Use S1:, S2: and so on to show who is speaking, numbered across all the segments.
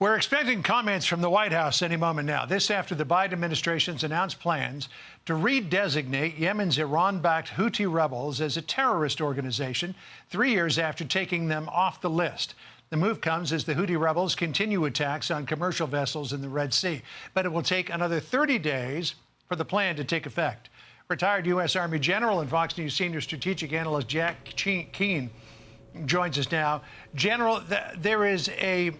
S1: We're expecting comments from the White House any moment now. This after the Biden administration's announced plans to redesignate Yemen's Iran-backed Houthi rebels as a terrorist organization 3 years after taking them off the list. The move comes as the Houthi rebels continue attacks on commercial vessels in the Red Sea. But it will take another 30 days for the plan to take effect. Retired U.S. Army General and Fox News senior strategic analyst Jack Keane joins us now. General, there is a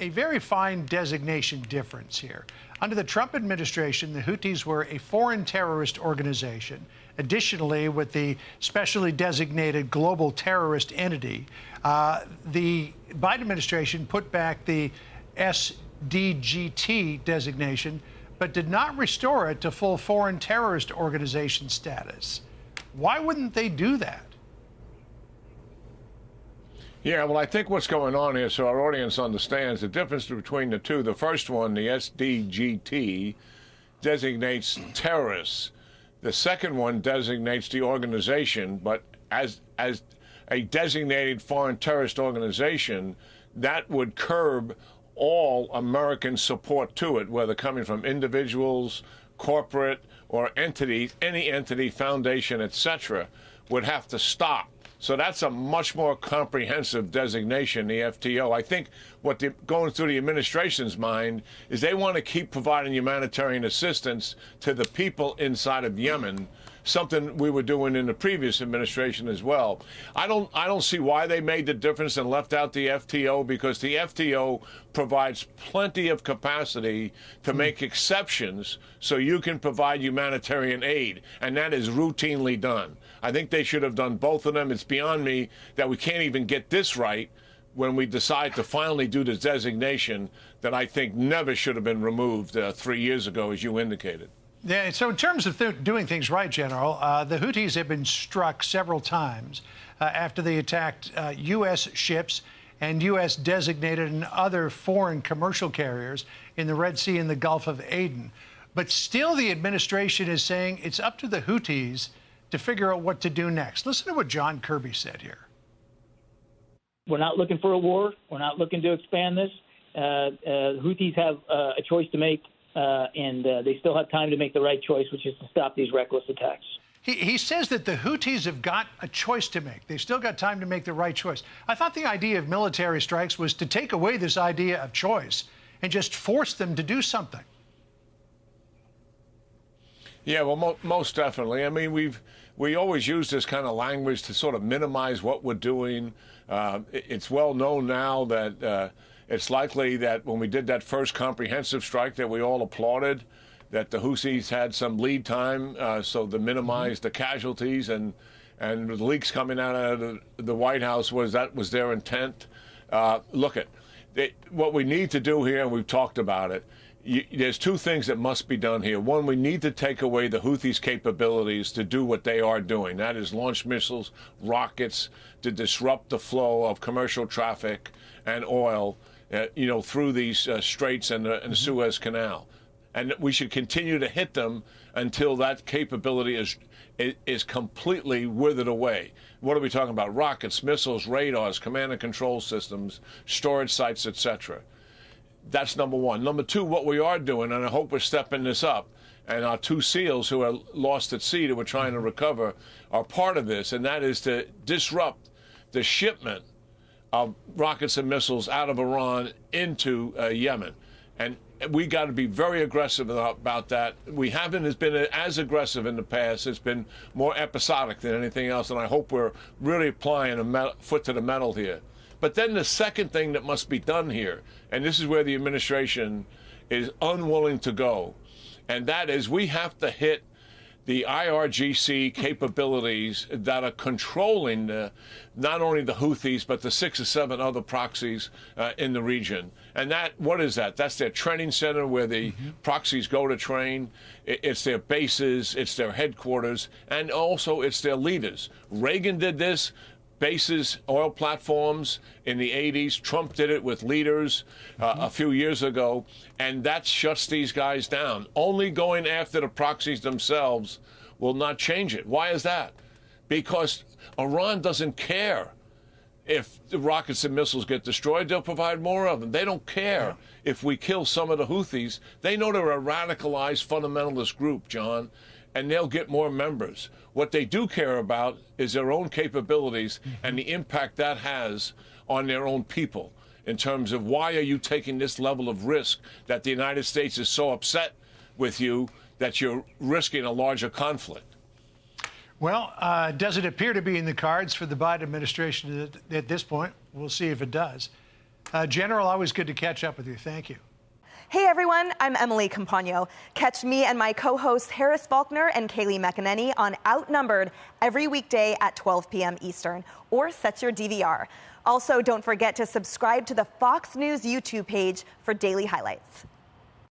S1: very fine designation difference here. Under the Trump administration, the Houthis were a foreign terrorist organization. Additionally, with the specially designated global terrorist entity, the Biden administration put back the SDGT designation, but did not restore it to full foreign terrorist organization status. Why wouldn't they do that?
S2: Yeah, well, I think what's going on here, so our audience understands the difference between the two. The first one, the SDGT, designates terrorists. The second one designates the organization, but as a designated foreign terrorist organization, that would curb all American support to it, whether coming from individuals, corporate, or entities, any entity, foundation, etc., would have to stop. So that's a much more comprehensive designation, the FTO. I think what going through the administration's mind is they want to keep providing humanitarian assistance to the people inside of Yemen, something we were doing in the previous administration as well. I don't see why they made the difference and left out the FTO, because the FTO provides plenty of capacity to make exceptions so you can provide humanitarian aid, and that is routinely done. I think they should have done both of them. It's beyond me that we can't even get this right when we decide to finally do the designation that I think never should have been removed 3 years ago, as you indicated.
S1: Yeah, so in terms of doing things right, General, the Houthis have been struck several times after they attacked U.S. ships and U.S. designated and other foreign commercial carriers in the Red Sea and the Gulf of Aden. But still the administration is saying it's up to the Houthis to figure out what to do next. Listen to what John Kirby said here.
S3: We're not looking for a war. We're not looking to expand this. Houthis have a choice to make, and they still have time to make the right choice, which is to stop these reckless attacks.
S1: He says that the Houthis have got a choice to make. They've still got time to make the right choice. I thought the idea of military strikes was to take away this idea of choice and just force them to do something.
S2: Yeah, well, most definitely. I mean, we always use this kind of language to sort of minimize what we're doing. It's well known now that it's likely that when we did that first comprehensive strike that we all applauded, that the Houthis had some lead time, so to minimize the casualties, and the leaks coming out of the White House was their intent. Look, what we need to do here, and we've talked about it, there's two things that must be done here. One, we need to take away the Houthis' capabilities to do what they are doing. That is launch missiles, rockets, to disrupt the flow of commercial traffic and oil, through these straits and the Suez Canal. And we should continue to hit them until that capability is completely withered away. What are we talking about? Rockets, missiles, radars, command and control systems, storage sites, etc. That's number one. Number two, what we are doing, and I hope we're stepping this up, and our two SEALs who are lost at sea that we're trying to recover are part of this, and that is to disrupt the shipment of rockets and missiles out of Iran into Yemen. And we got to be very aggressive about that. We haven't been as aggressive in the past. It's been more episodic than anything else, and I hope we're really applying a foot to the metal here. But then the second thing that must be done here, and this is where the administration is unwilling to go, and that is we have to hit the IRGC capabilities that are controlling not only the Houthis, but the 6 or 7 other proxies in the region. And what is that? That's their training center where the proxies go to train. It's their bases, it's their headquarters, and also it's their leaders. Reagan did this. Bases, oil platforms in the 80s. Trump did it with leaders a few years ago, and that shuts these guys down. Only going after the proxies themselves will not change it. Why is that? Because Iran doesn't care if the rockets and missiles get destroyed, they'll provide more of them. They don't care if we kill some of the Houthis. They know they're a radicalized fundamentalist group, John, and they'll get more members. What they do care about is their own capabilities and the impact that has on their own people in terms of why are you taking this level of risk that the United States is so upset with you that you're risking a larger conflict.
S1: Well, does it appear to be in the cards for the Biden administration at this point? We'll see if it does. General, always good to catch up with you. Thank you.
S4: Hey everyone, I'm Emily Campagno. Catch me and my co-hosts Harris Faulkner and Kaylee McEnany on Outnumbered every weekday at 12 p.m. Eastern, or set your DVR. Also, don't forget to subscribe to the Fox News YouTube page for daily highlights.